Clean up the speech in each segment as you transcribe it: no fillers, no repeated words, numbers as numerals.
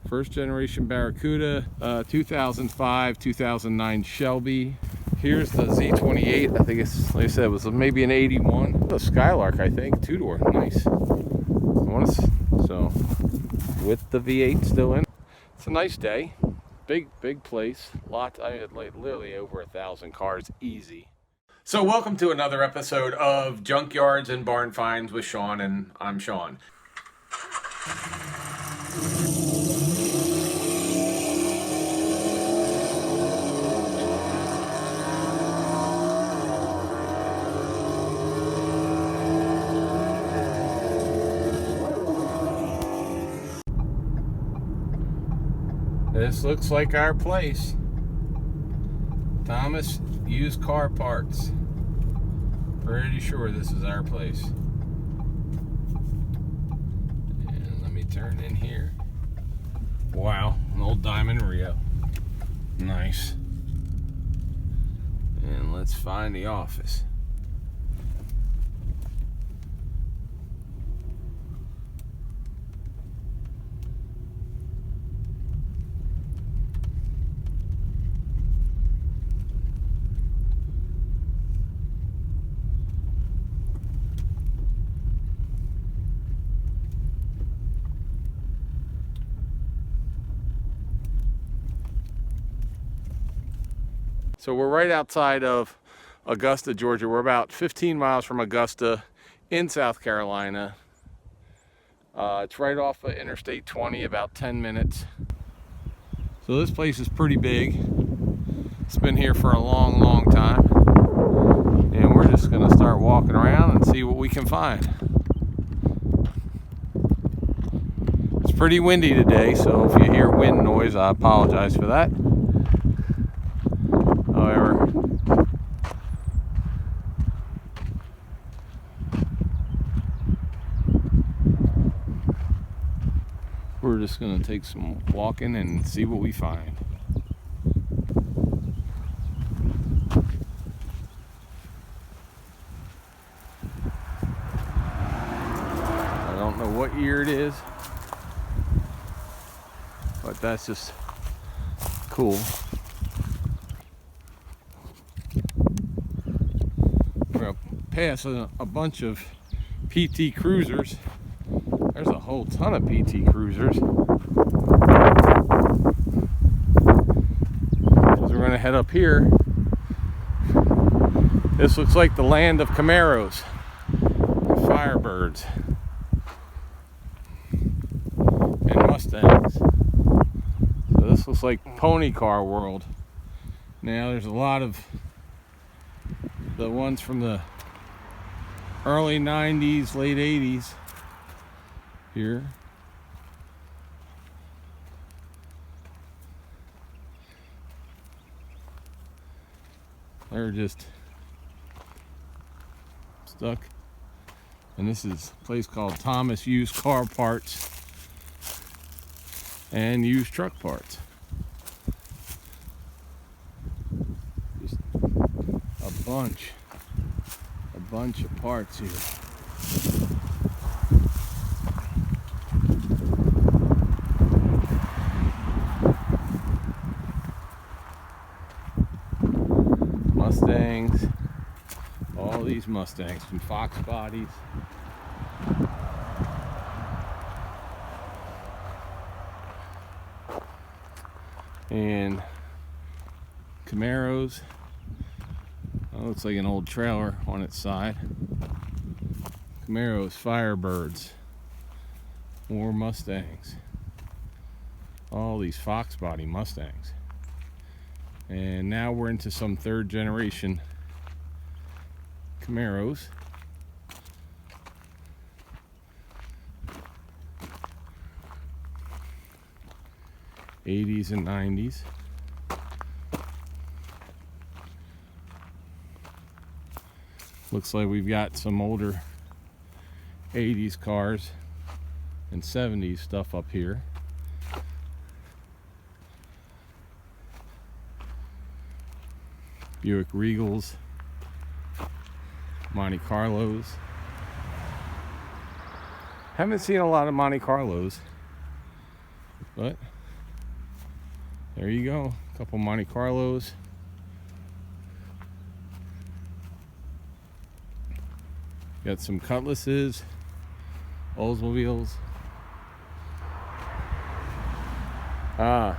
First generation Barracuda, 2005, 2009 Shelby. Here's the Z28. I think it's, like I said, it was maybe an 81. A Skylark, I think, two-door, nice. So, with the V8 still in. It's a nice day. Big place. Lot. I had like literally over 1,000 cars, easy. So welcome to another episode of Junkyards and Barn Finds with Sean, and I'm Sean. This looks like our place. Thomas Used Car Parts. Pretty sure this is our place. And let me turn in here. Wow, an old Diamond Rio. Nice. And let's find the office. So we're right outside of Augusta, Georgia. We're about 15 miles from Augusta in South Carolina. It's right off of Interstate 20, about 10 minutes. So this place is pretty big. It's been here for a long time. And we're just gonna start walking around and see what we can find. It's pretty windy today, so if you hear wind noise, I apologize for that. However, we're just going to take some walking and see what we find. I don't know what year it is, but that's just cool. Pass a bunch of PT Cruisers. There's a whole ton of PT Cruisers. As we're going to head up here, this looks like the land of Camaros and Firebirds and Mustangs. So this looks like pony car world. Now there's a lot of the ones from the early 90s, late 80s here. They're just stuck. And this is a place called Thomas Used Car Parts and Used Truck Parts. Just a bunch of parts here. Mustangs, all these Mustangs from Fox bodies. And Camaros. Oh, looks like an old trailer on its side. Camaros, Firebirds, more Mustangs. All these Fox body Mustangs. And now we're into some third generation Camaros. '80s and '90s. Looks like we've got some older 80s cars and 70s stuff up here. Buick Regals, Monte Carlos. Haven't seen a lot of Monte Carlos, but There you go, a couple Monte Carlos. Got some Cutlasses, Oldsmobiles. Ah,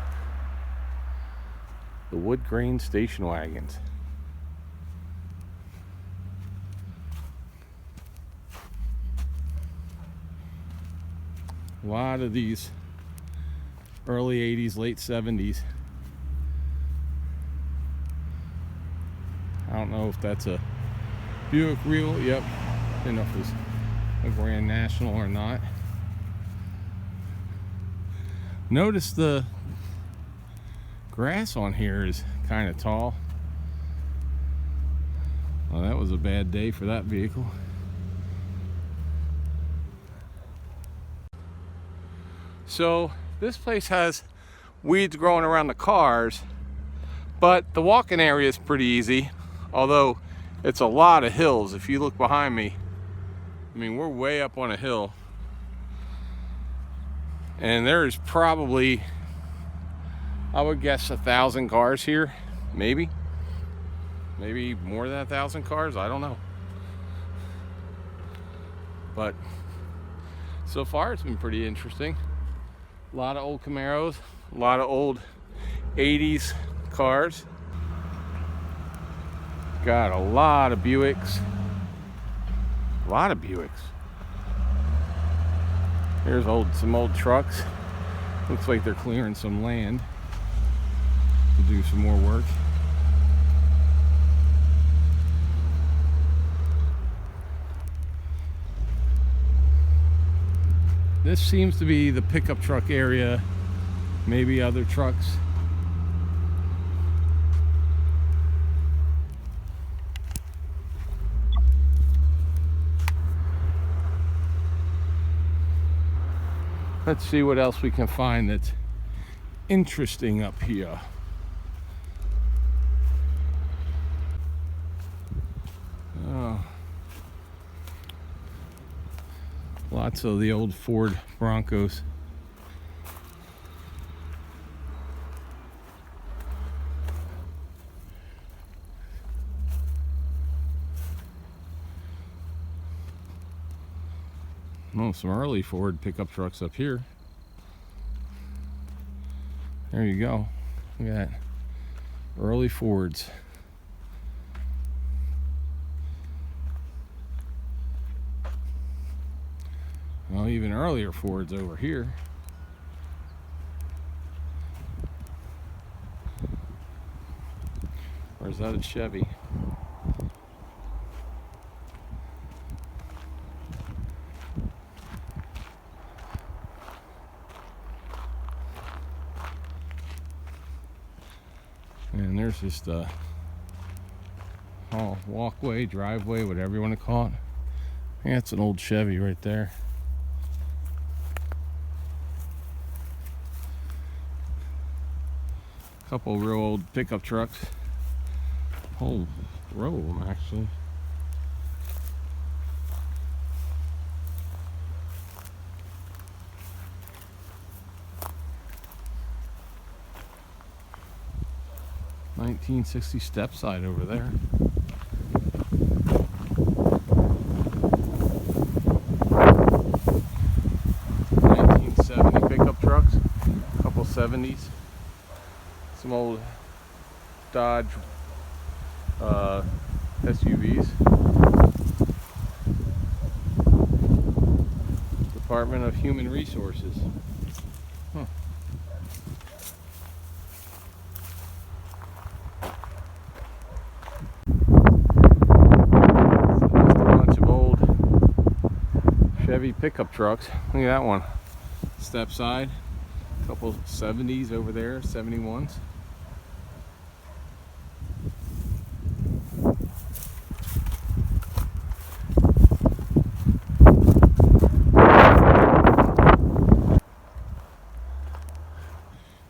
the wood grain station wagons. A lot of these early 80s, late 70s. I don't know if that's a Buick Regal. Yep. I don't know if it was a Grand National or not. Notice the grass on here is kind of tall. Well, that was a bad day for that vehicle. So this place has weeds growing around the cars, but the walking area is pretty easy, although it's a lot of hills. If you look behind me, I mean, we're way up on a hill, and there's probably, I would guess, 1,000 cars here, maybe more than 1,000 cars. I don't know, but so far it's been pretty interesting. A lot of old Camaros, a lot of old 80s cars. Got a lot of Buicks. A lot of Buicks. Here's some old trucks. Looks like they're clearing some land to do some more work. This seems to be the pickup truck area, maybe other trucks. Let's see what else we can find that's interesting up here. Oh. Lots of the old Ford Broncos. Oh, some early Ford pickup trucks up here. There you go. Look at that. Early Fords. Well, even earlier Fords over here. Or is that a Chevy? And there's just a walkway, driveway, whatever you want to call it. Yeah, it's an old Chevy right there. Couple real old pickup trucks. Whole row of them, actually. (1960) step side over there. (1970) pickup trucks. A couple 70s. Some old Dodge SUVs. Department of Human Resources. Huh. So just a bunch of old Chevy pickup trucks. Look at that one. Step side. A couple 70s over there, 71s.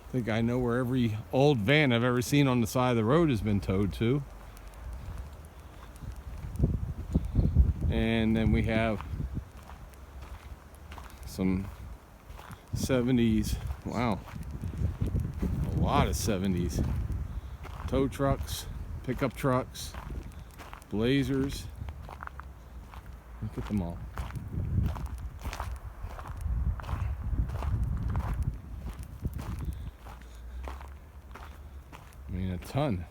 I think I know where every old van I've ever seen on the side of the road has been towed to. And then we have some 70s. Wow. A lot of 70s. Tow trucks, pickup trucks, Blazers. Look at them all. I mean, a ton.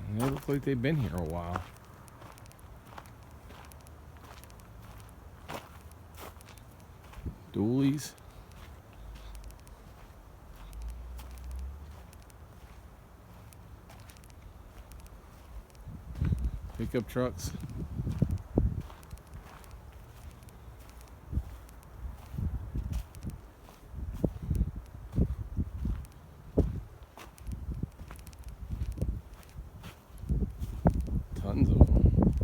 And they look like they've been here a while. Dualies. Pickup trucks. Tons of them.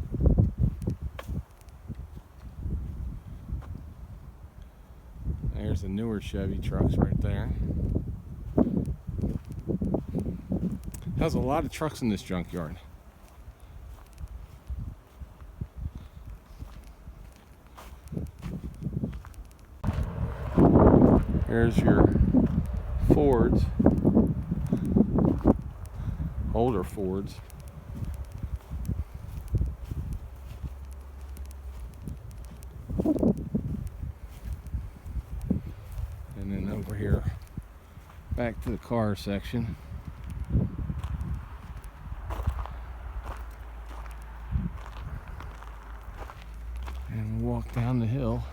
There's the newer Chevy trucks right there. Has a lot of trucks in this junkyard. Here's your Fords, older Fords. And then over here, back to the car section. And walk down the hill.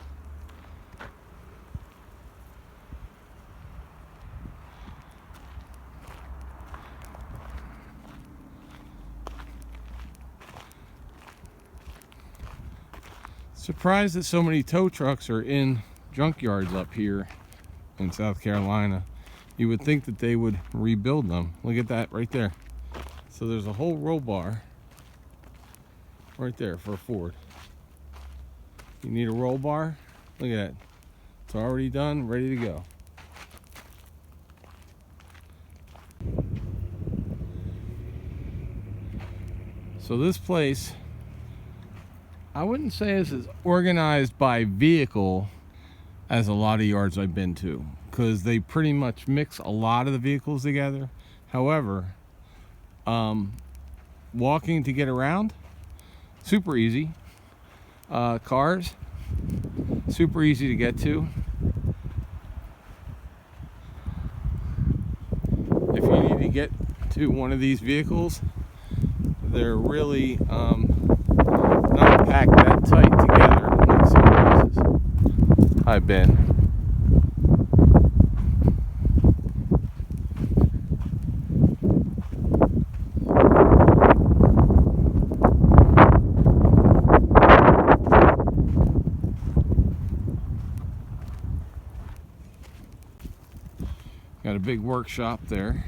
Surprised that so many tow trucks are in junkyards up here in South Carolina. You would think that they would rebuild them. Look at that right there. So there's a whole roll bar right there for a Ford. You need a roll bar? Look at that. It's already done, ready to go. So this place, I wouldn't say it's as organized by vehicle as a lot of yards I've been to, because they pretty much mix a lot of the vehicles together. However, walking to get around, super easy. Cars, super easy to get to. If you need to get to one of these vehicles, they're really not packed that tight together like some places I've been. Got a big workshop there.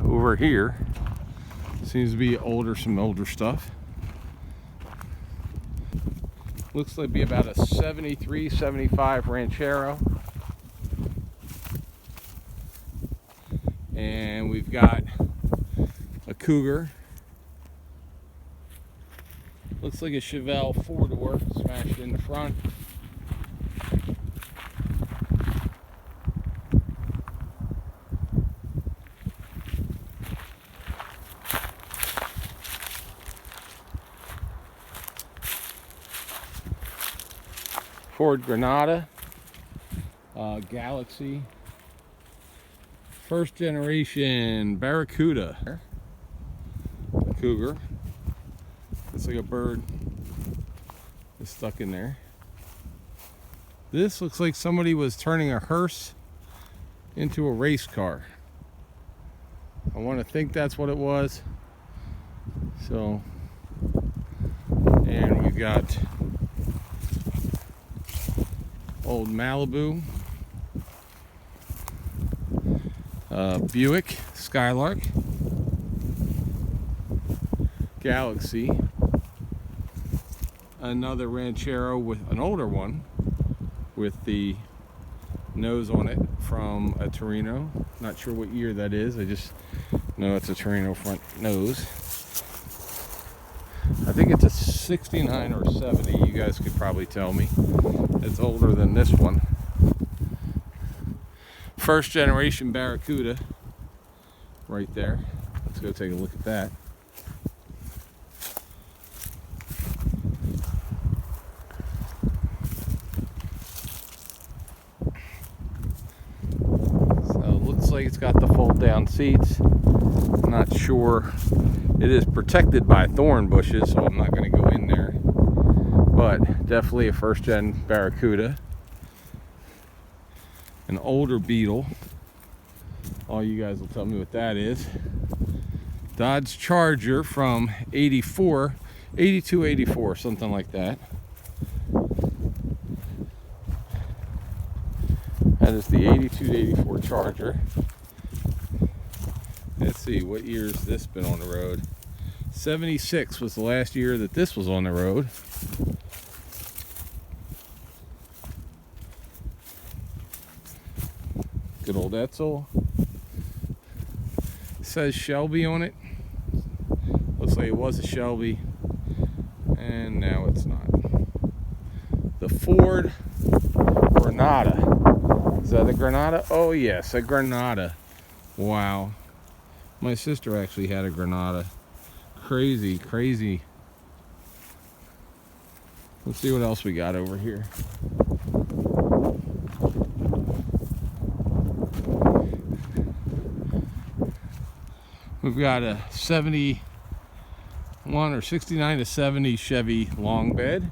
Over here seems to be some older stuff. Looks like be about a 73, 75 Ranchero. And we've got a Cougar. Looks like a Chevelle 4-door smashed in the front. Accord Granada, Galaxy, first generation Barracuda, Cougar. It's like a bird is stuck in there. This looks like somebody was turning a hearse into a race car. I want to think that's what it was. So, and we've got old Malibu, Buick Skylark, Galaxy, another Ranchero with an older one with the nose on it from a Torino. Not sure what year that is. I just know it's a Torino front nose. I think it's a 69 or 70. You guys could probably tell me. It's older than this one. First generation Barracuda right there. Let's go take a look at that. Like it's got the fold down seats. I'm not sure. It is protected by thorn bushes, so I'm not going to go in there, but definitely a first gen Barracuda. An older Beetle. All you guys will tell me what that is. Dodge Charger from 84, 82, 84, something like that. That is the 82 to 84 Charger. Let's see, what year has this been on the road? 76 was the last year that this was on the road. Good old Etzel. It says Shelby on it. Looks like it was a Shelby, and now it's not. The Ford Granada. Is that a Granada? Oh yes, a Granada. Wow. My sister actually had a Granada. Crazy, crazy. Let's see what else we got over here. We've got a 71 or 69 to 70 Chevy long bed.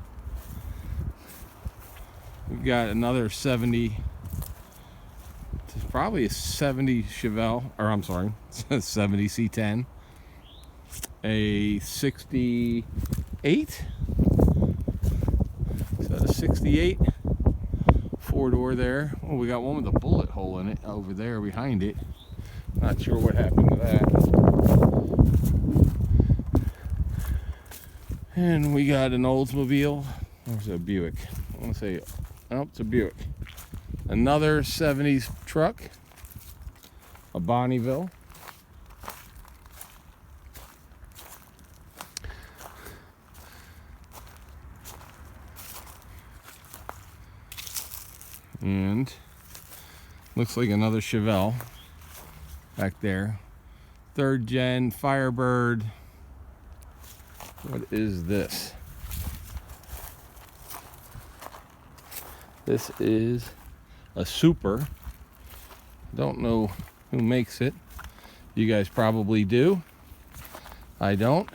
We've got another 70, probably a 70 Chevelle, or I'm sorry, 70 C10. A 68. Is that a 68? Four-door there. Oh, we got one with a bullet hole in it over there behind it. Not sure what happened to that. And we got an Oldsmobile. Or is it a Buick? I want to say, oh, it's a Buick. Another 70s truck. A Bonneville. And looks like another Chevelle back there. Third gen Firebird. What is this? This is a Super. Don't know who makes it. You guys probably do. I don't.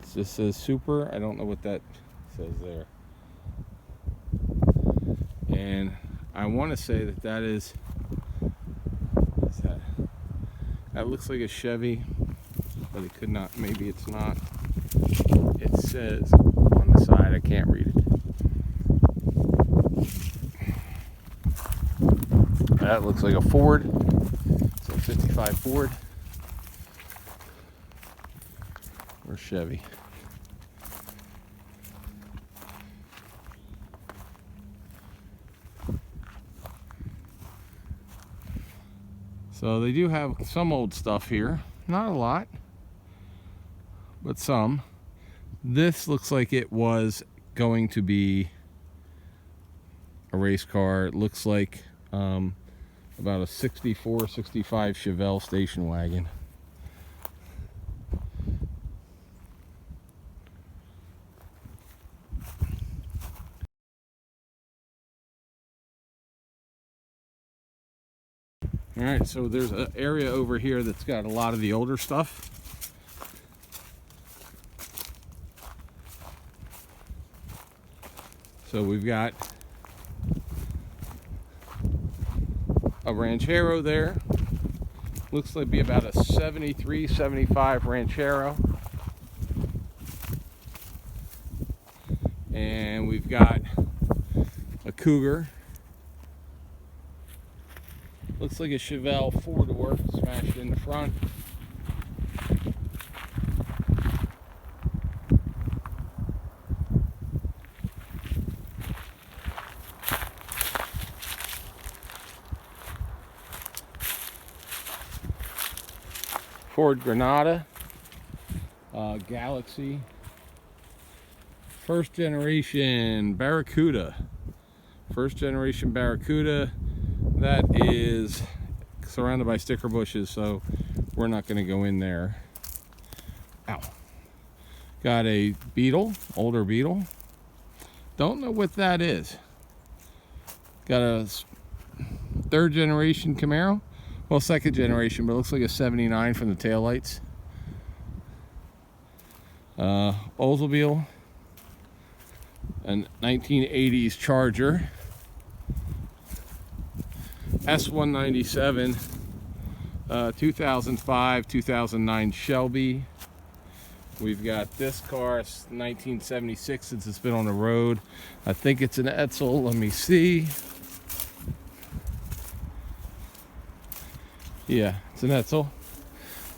It just says Super. I don't know what that says there. And I want to say that that is, what's that? That looks like a Chevy, but it could not, maybe it's not. It says on the side, I can't read it. That looks like a Ford. It's a 55 Ford. Or Chevy. So they do have some old stuff here. Not a lot, but some. This looks like it was going to be a race car. It looks like about a 64, 65 Chevelle station wagon. All right, so there's an area over here that's got a lot of the older stuff. So we've got a Ranchero there. Looks like be about a 73, 75 Ranchero. And we've got a Cougar. Looks like a Chevelle 4-door smashed in the front. Ford Granada, Galaxy, first generation Barracuda. First generation Barracuda. That is surrounded by sticker bushes, so we're not going to go in there. Ow. Got a Beetle, older Beetle. Don't know what that is. Got a third generation Camaro. Well, second generation, but it looks like a 79 from the taillights. Oldsmobile, a 1980s Charger. S197, 2005, 2009 Shelby. We've got this car, 1976, since it's been on the road. I think it's an Edsel. Let me see. Yeah, it's an Edsel.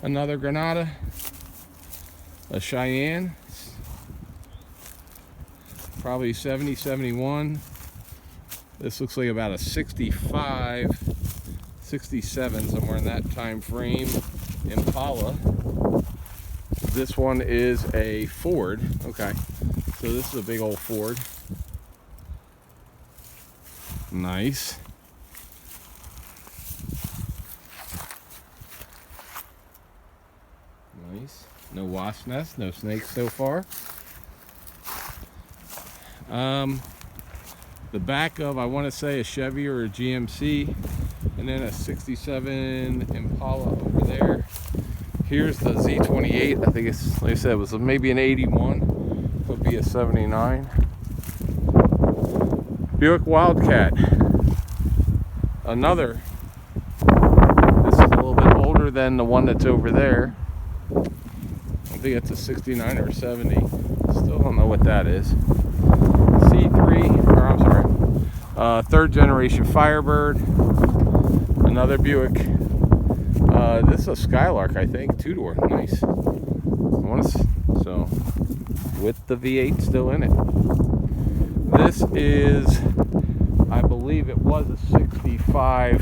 Another Granada. A Cheyenne. Probably 70, 71. This looks like about a 65, 67, somewhere in that time frame. Impala. This one is a Ford. Okay, so this is a big old Ford. Nice. Nice. No wasp nest, no snakes so far. The back of, I want to say, a Chevy or a GMC, and then a 67 Impala over there. Here's the Z28. I think it's, like I said, it was maybe an 81. Could be a 79. Buick Wildcat. Another. This is a little bit older than the one that's over there. I think it's a 69 or 70. Still don't know what that is. C3, or I'm sorry, third generation Firebird. Another Buick. This is a Skylark, I think, 2-door. Nice. So, with the V8 still in it. This is, I believe it was a 65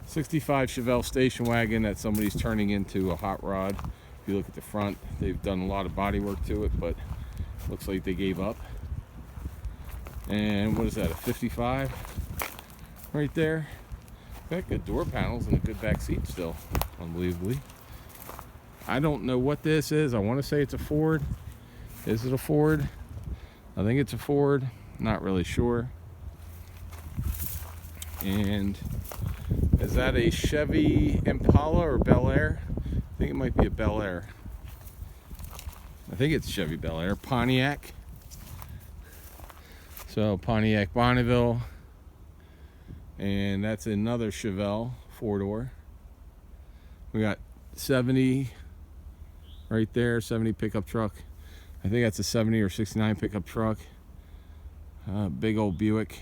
Chevelle station wagon that somebody's turning into a hot rod. If you look at the front, they've done a lot of body work to it, but looks like they gave up. And what is that, a 55 right there? Got good door panels and a good back seat still, unbelievably. I don't know what this is. I want to say it's a Ford. Is it a Ford? I think it's a Ford. Not really sure. And is that a Chevy Impala or Bel Air? I think it might be a Bel Air. I think it's Chevy Bel Air. Pontiac. So Pontiac Bonneville. And that's another Chevelle 4-door. We got 70 right there, 70 pickup truck. I think that's a 70 or 69 pickup truck. Big old Buick.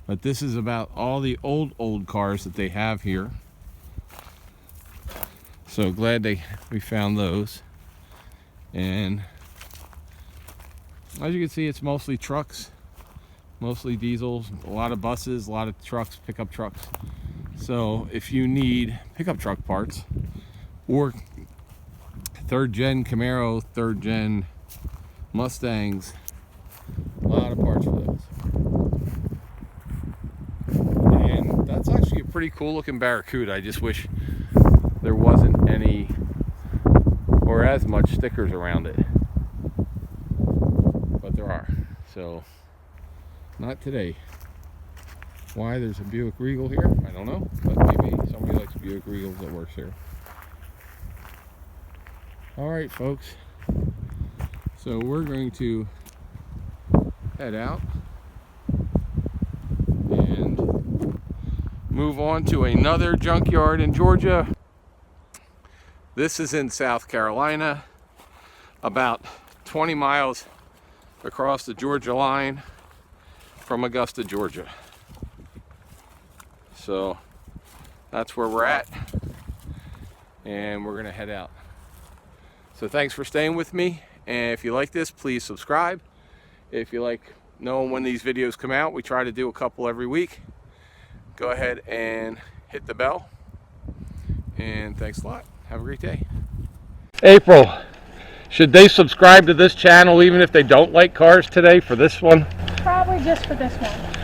But this is about all the old cars that they have here. So glad we found those. And as you can see, it's mostly trucks, mostly diesels, a lot of buses, a lot of trucks, pickup trucks. So if you need pickup truck parts or third gen Camaro, third gen Mustangs, a lot of parts for those. And that's actually a pretty cool looking Barracuda. I just wish there wasn't any or as much stickers around it, but there are. So not today. Why there's a Buick Regal here, I don't know, but maybe somebody likes Buick Regals that works here. Alright folks, so we're going to head out and move on to another junkyard in Georgia. This is in South Carolina, about 20 miles across the Georgia line from Augusta, Georgia. So that's where we're at, and we're gonna head out. So thanks for staying with me, and if you like this, please subscribe. If you like knowing when these videos come out, we try to do a couple every week. Go ahead and hit the bell, and thanks a lot. Have a great day. April, should they subscribe to this channel even if they don't like cars today for this one? Probably just for this one.